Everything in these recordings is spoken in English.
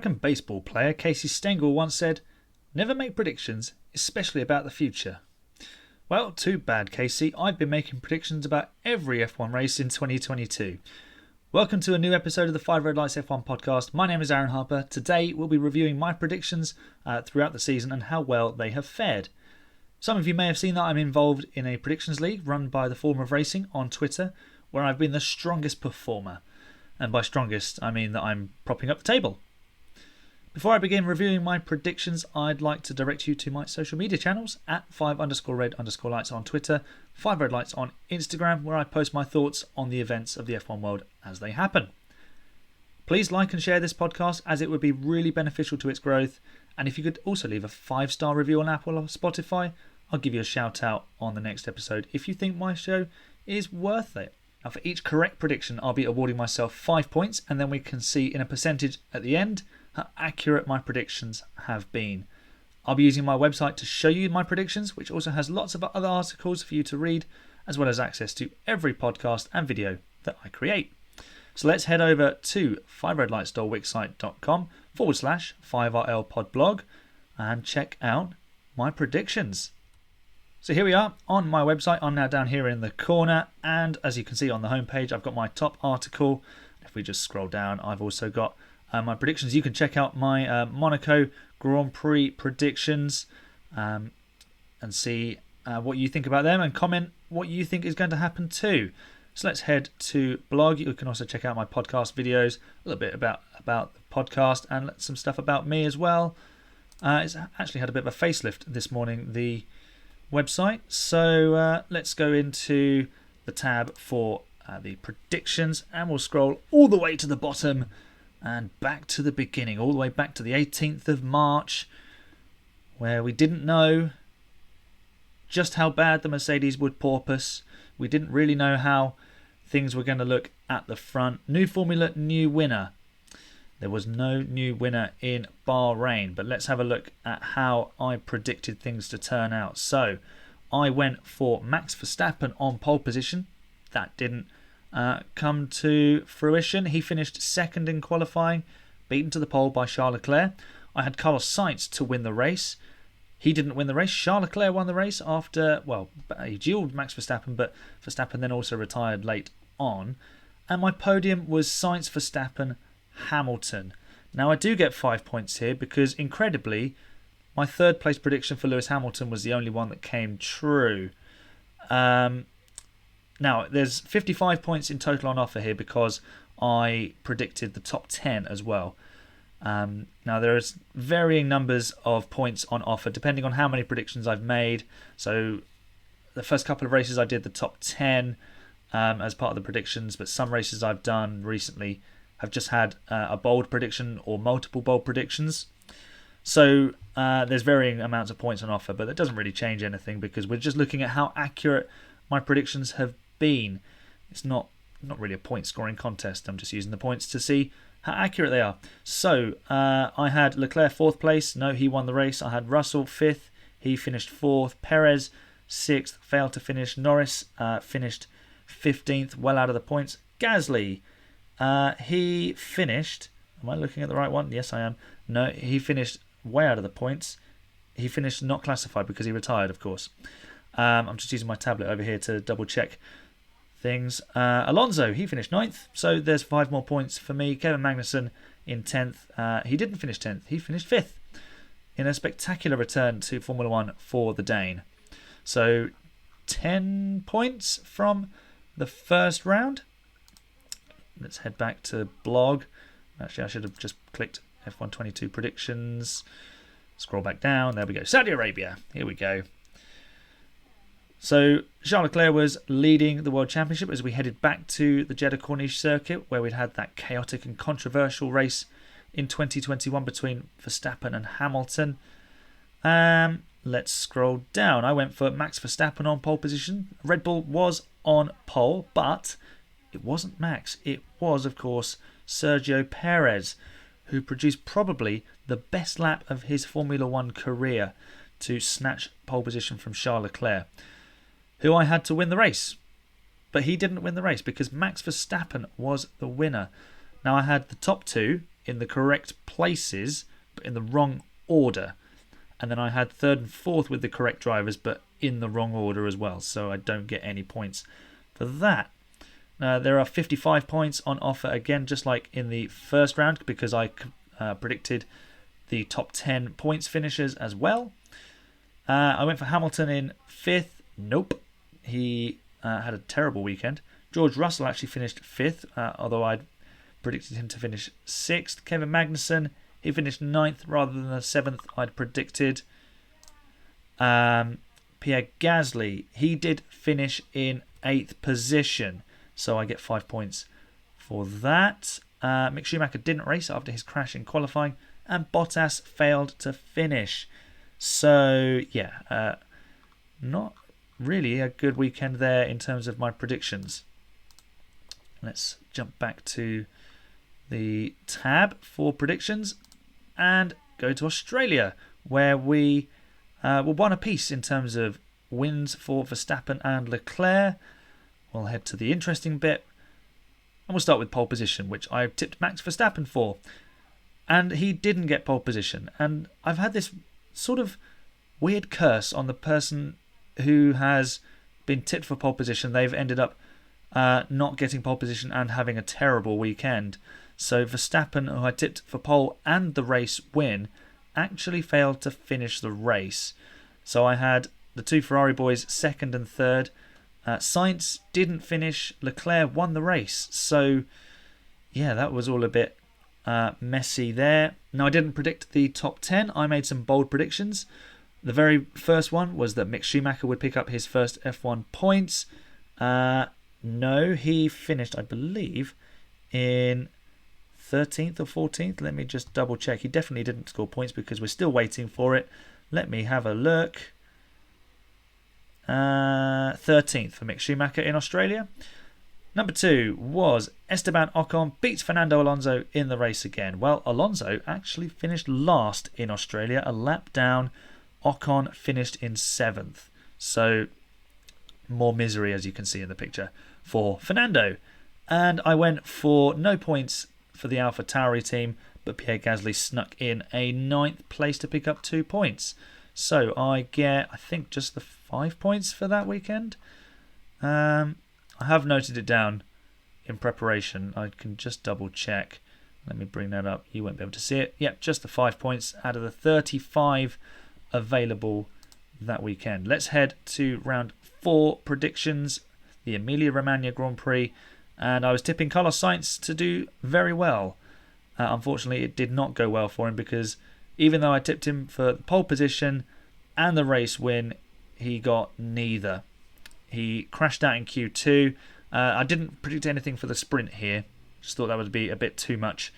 American baseball player Casey Stengel once said, "Never make predictions, especially about the future." Well, too bad, Casey. I've been making predictions about every F1 race in 2022. Welcome to a new episode of the 5 Red Lights F1 podcast. My name is Aaron Harper. Today we'll be reviewing my predictions throughout the season and how well they have fared. Some of you may have seen that I'm involved in a predictions league run by the Form of Racing on Twitter, where I've been the strongest performer. And by strongest, I mean that I'm propping up the table. Before I begin reviewing my predictions, I'd like to direct you to my social media channels at 5_red_lights on Twitter, 5redlights on Instagram, where I post my thoughts on the events of the F1 world as they happen. Please like and share this podcast, as it would be really beneficial to its growth. And if you could also leave a 5-star review on Apple or Spotify, I'll give you a shout out on the next episode if you think my show is worth it. Now, for each correct prediction, I'll be awarding myself 5 points, and then we can see in a percentage at the end how accurate my predictions have been. I'll be using my website to show you my predictions, which also has lots of other articles for you to read, as well as access to every podcast and video that I create. So let's head over to 5redlights.wixsite.com/5rlpodblog and check out my predictions. So here we are on my website. I'm now down here in the corner, and as you can see on the homepage, I've got my top article. If we just scroll down, I've also got my predictions. You can check out my Monaco Grand Prix predictions and see what you think about them, and comment what you think is going to happen too. So let's head to blog. You can also check out my podcast videos, a little bit about the podcast, and some stuff about me as well. It's actually had a bit of a facelift this morning, the website. So let's go into the tab for the predictions, and we'll scroll all the way to the bottom and back to the beginning, all the way back to the 18th of March, where we didn't know just how bad the Mercedes would porpoise. We didn't really know how things were going to look at the front. New formula, new winner. There was no new winner in Bahrain, but let's have a look at how I predicted things to turn out. So I went for Max Verstappen on pole position. That didn't come to fruition. He finished second in qualifying, beaten to the pole by Charles Leclerc. I had Carlos Sainz to win the race. He didn't win the race. Charles Leclerc won the race after, he duelled Max Verstappen, but Verstappen then also retired late on. And my podium was Sainz, Verstappen, Hamilton. Now I do get 5 points here because, incredibly, my third place prediction for Lewis Hamilton was the only one that came true. Now there's 55 points in total on offer here because I predicted the top 10 as well. Now there's varying numbers of points on offer depending on how many predictions I've made. So the first couple of races I did the top 10 as part of the predictions, but some races I've done recently have just had a bold prediction or multiple bold predictions. So there's varying amounts of points on offer, but that doesn't really change anything because we're just looking at how accurate my predictions have been. It's not really a point scoring contest. I'm just using the points to see how accurate they are. So I had Leclerc 4th place. No, he won the race. I had Russell 5th. He finished 4th. Perez 6th. Failed to finish. Norris finished 15th. Well out of the points. Gasly, he finished... Am I looking at the right one? Yes, I am. No, he finished way out of the points. He finished not classified because he retired, of course. I'm just using my tablet over here to double check things. Alonso, he finished 9th, so there's 5 more points for me. Kevin Magnussen in 10th. He didn't finish 10th, he finished 5th in a spectacular return to Formula 1 for the Dane. So 10 points from the first round. Let's head back to blog. Actually, I should have just clicked F122 predictions. Scroll back down. There we go. Saudi Arabia. Here we go. So Charles Leclerc was leading the World Championship as we headed back to the Jeddah Corniche circuit, where we'd had that chaotic and controversial race in 2021 between Verstappen and Hamilton. Let's scroll down. I went for Max Verstappen on pole position. Red Bull was on pole, but it wasn't Max. It was, of course, Sergio Perez, who produced probably the best lap of his Formula 1 career to snatch pole position from Charles Leclerc, who I had to win the race. But he didn't win the race because Max Verstappen was the winner. Now I had the top two, in the correct places, but in the wrong order. And then I had third and fourth with the correct drivers, but in the wrong order as well. So I don't get any points for that. There are 55 points on offer again, just like in the first round, because I predicted the top 10 points finishers as well. I went for Hamilton in 5th. Nope. He had a terrible weekend. George Russell actually finished 5th, although I'd predicted him to finish 6th. Kevin Magnussen, he finished 9th rather than the 7th I'd predicted. Pierre Gasly, he did finish in 8th position, so I get 5 points for that. Mick Schumacher didn't race after his crash in qualifying, and Bottas failed to finish. So, yeah, not really a good weekend there in terms of my predictions. Let's jump back to the tab for predictions and go to Australia, where we were one apiece in terms of wins for Verstappen and Leclerc. We'll head to the interesting bit, and we'll start with pole position, which I tipped Max Verstappen for. And he didn't get pole position. And I've had this sort of weird curse on the person who has been tipped for pole position. They've ended up not getting pole position and having a terrible weekend. So Verstappen, who I tipped for pole and the race win, actually failed to finish the race. So I had the two Ferrari boys second and third. Sainz didn't finish. Leclerc won the race. So yeah, that was all a bit messy there. Now, I didn't predict the top 10. I made some bold predictions. The very first one was that Mick Schumacher would pick up his first F1 points. No, he finished, I believe, in 13th or 14th. Let me just double check. He definitely didn't score points because we're still waiting for it. Let me have a look. 13th for Mick Schumacher in Australia. Number 2 was Esteban Ocon beats Fernando Alonso in the race again. Well, Alonso actually finished last in Australia, a lap down. Ocon finished in 7th. So, more misery, as you can see in the picture, for Fernando. And I went for no points for the AlphaTauri team, but Pierre Gasly snuck in a 9th place to pick up 2 points. So I get, I think, just the 5 points for that weekend. I have noted it down in preparation. I can just double check. Let me bring that up. You won't be able to see it. Yep, just the 5 points out of the 35 available that weekend. Let's head to round 4 predictions, the Emilia Romagna Grand Prix. And I was tipping Carlos Sainz to do very well. Unfortunately, it did not go well for him because even though I tipped him for the pole position and the race win, he got neither. He crashed out in Q2. I didn't predict anything for the sprint here. Just thought that would be a bit too much.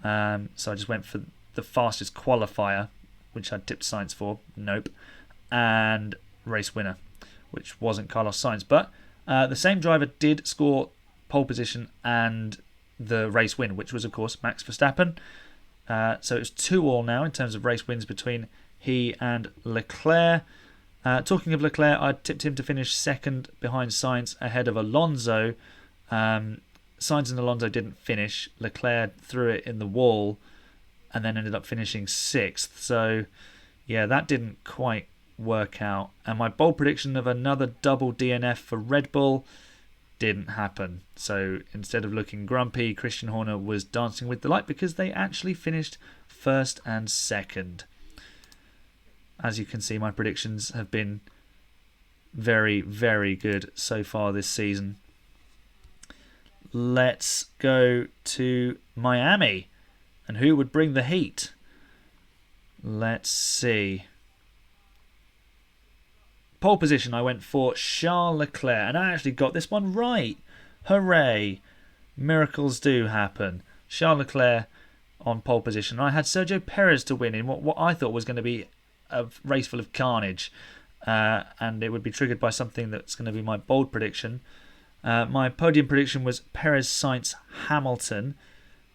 So I just went for the fastest qualifier, which I tipped Sainz for. Nope. And race winner, which wasn't Carlos Sainz. But the same driver did score pole position and the race win, which was, of course, Max Verstappen. So it's 2-2 now in terms of race wins between he and Leclerc. Talking of Leclerc, I tipped him to finish second behind Sainz ahead of Alonso. Sainz and Alonso didn't finish. Leclerc threw it in the wall and then ended up finishing 6th. So, yeah, that didn't quite work out. And my bold prediction of another double DNF for Red Bull didn't happen. So instead of looking grumpy, Christian Horner was dancing with delight because they actually finished first and second. As you can see, my predictions have been very, very good so far this season. Let's go to Miami. And who would bring the heat? Let's see. Pole position, I went for Charles Leclerc. And I actually got this one right. Hooray. Miracles do happen. Charles Leclerc on pole position. I had Sergio Perez to win in what I thought was going to be a race full of carnage, and it would be triggered by something that's going to be my bold prediction. My podium prediction was Perez, Sainz, Hamilton.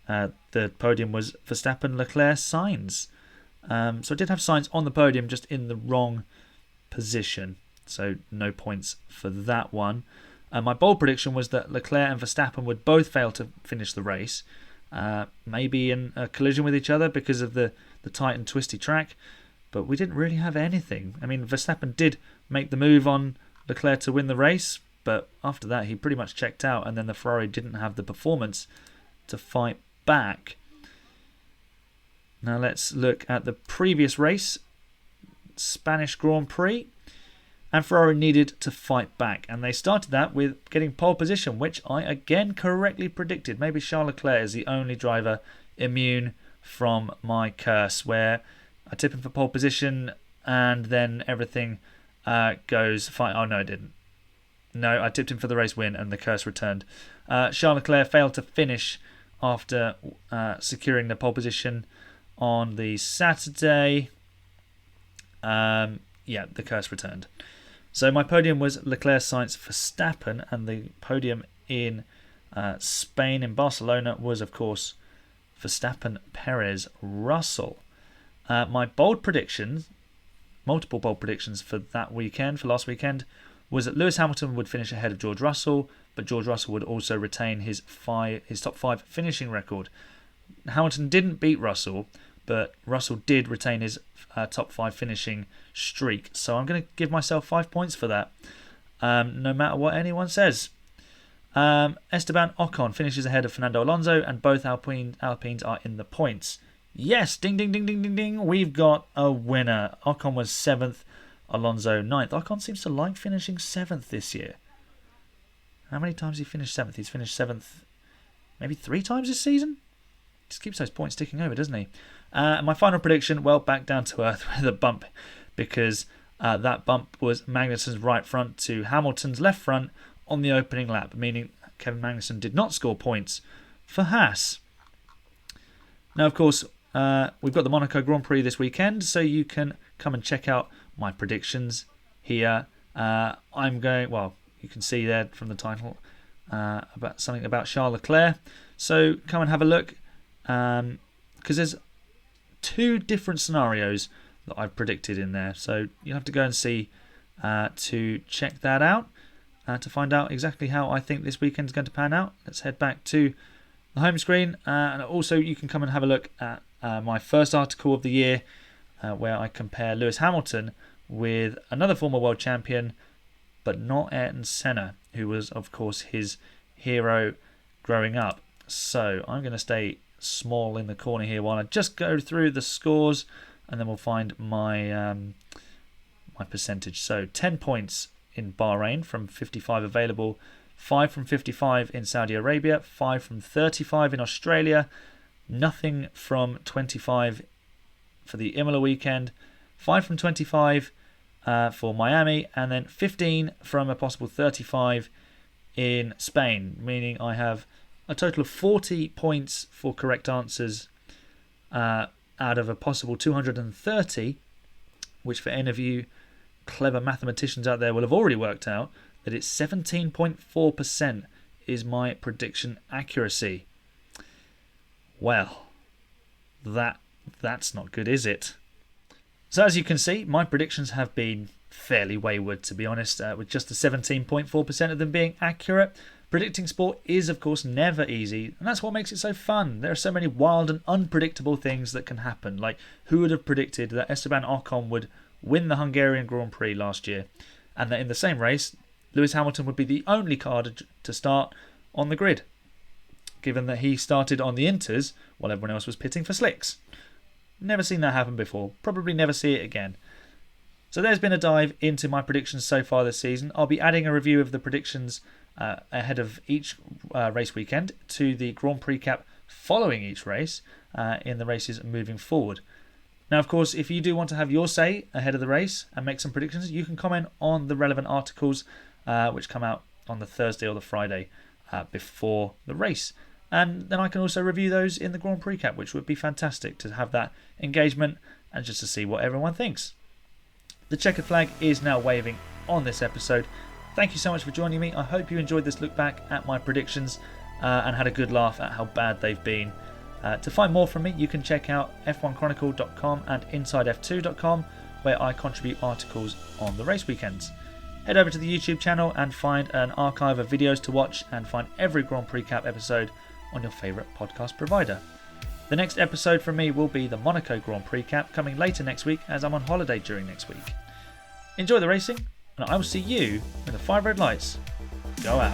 The podium was Verstappen, Leclerc, Sainz. So I did have Sainz on the podium, just in the wrong position, so no points for that one. My bold prediction was that Leclerc and Verstappen would both fail to finish the race. maybe in a collision with each other because of the tight and twisty track. But we didn't really have anything. I mean, Verstappen did make the move on Leclerc to win the race, but after that he pretty much checked out, and then the Ferrari didn't have the performance to fight back. Now let's look at the previous race, Spanish Grand Prix, and Ferrari needed to fight back, and they started that with getting pole position, which I again correctly predicted. Maybe Charles Leclerc is the only driver immune from my curse, where I tip him for pole position and then everything goes fine. Oh no, I didn't. No, I tipped him for the race win and the curse returned. Charles Leclerc failed to finish after securing the pole position on the Saturday. The curse returned. So my podium was Leclerc, Sainz, Verstappen, and the podium in Spain, in Barcelona, was of course Verstappen, Perez, Russell. My bold predictions, multiple bold predictions for that weekend, for last weekend, was that Lewis Hamilton would finish ahead of George Russell, but George Russell would also retain his top 5 finishing record. Hamilton didn't beat Russell, but Russell did retain his top 5 finishing streak. So I'm going to give myself 5 points for that, no matter what anyone says. Esteban Ocon finishes ahead of Fernando Alonso, and both Alpines are in the points. Yes, ding, ding, ding, ding, ding, ding. We've got a winner. Ocon was 7th, Alonso 9th. Ocon seems to like finishing 7th this year. How many times has he finished 7th? He's finished 7th maybe 3 times this season? Just keeps those points ticking over, doesn't he? My final prediction, well, back down to earth with a bump, because that bump was Magnussen's right front to Hamilton's left front on the opening lap, meaning Kevin Magnussen did not score points for Haas. Now, of course, we've got the Monaco Grand Prix this weekend, so you can come and check out my predictions here. I'm going, well, you can see there from the title about something about Charles Leclerc. So come and have a look, because there's 2 different scenarios that I've predicted in there. So you'll have to go and see to check that out, to find out exactly how I think this weekend is going to pan out. Let's head back to the home screen, and also you can come and have a look at my first article of the year, where I compare Lewis Hamilton with another former world champion, but not Ayrton Senna, who was of course his hero growing up. So I'm going to stay small in the corner here while I just go through the scores, and then we'll find my my percentage. So 10 points in Bahrain from 55 available, 5 from 55 in Saudi Arabia, 5 from 35 in Australia, nothing from 25 for the Imola weekend, 5 from 25 for Miami, and then 15 from a possible 35 in Spain, meaning I have a total of 40 points for correct answers out of a possible 230, which for any of you clever mathematicians out there will have already worked out that it's 17.4% is my prediction accuracy. Well, that's not good, is it? So as you can see, my predictions have been fairly wayward, to be honest, with just the 17.4% of them being accurate. Predicting sport is, of course, never easy, and that's what makes it so fun. There are so many wild and unpredictable things that can happen, like who would have predicted that Esteban Ocon would win the Hungarian Grand Prix last year, and that in the same race, Lewis Hamilton would be the only car to start on the grid, given that he started on the Inters while everyone else was pitting for slicks. Never seen that happen before, probably never see it again. So there's been a dive into my predictions so far this season. I'll be adding a review of the predictions ahead of each race weekend to the Grand Prix cap following each race in the races moving forward. Now, of course, if you do want to have your say ahead of the race and make some predictions, you can comment on the relevant articles which come out on the Thursday or the Friday before the race. And then I can also review those in the Grand Prix cap, which would be fantastic to have that engagement and just to see what everyone thinks. The checkered flag is now waving on this episode. Thank you so much for joining me. I hope you enjoyed this look back at my predictions and had a good laugh at how bad they've been. To find more from me, you can check out f1chronicle.com and insidef2.com, where I contribute articles on the race weekends. Head over to the YouTube channel and find an archive of videos to watch, and find every Grand Prix Cap episode on your favourite podcast provider. The next episode from me will be the Monaco Grand Prix cap, coming later next week as I'm on holiday during next week. Enjoy the racing, and I will see you when the 5 red lights go out.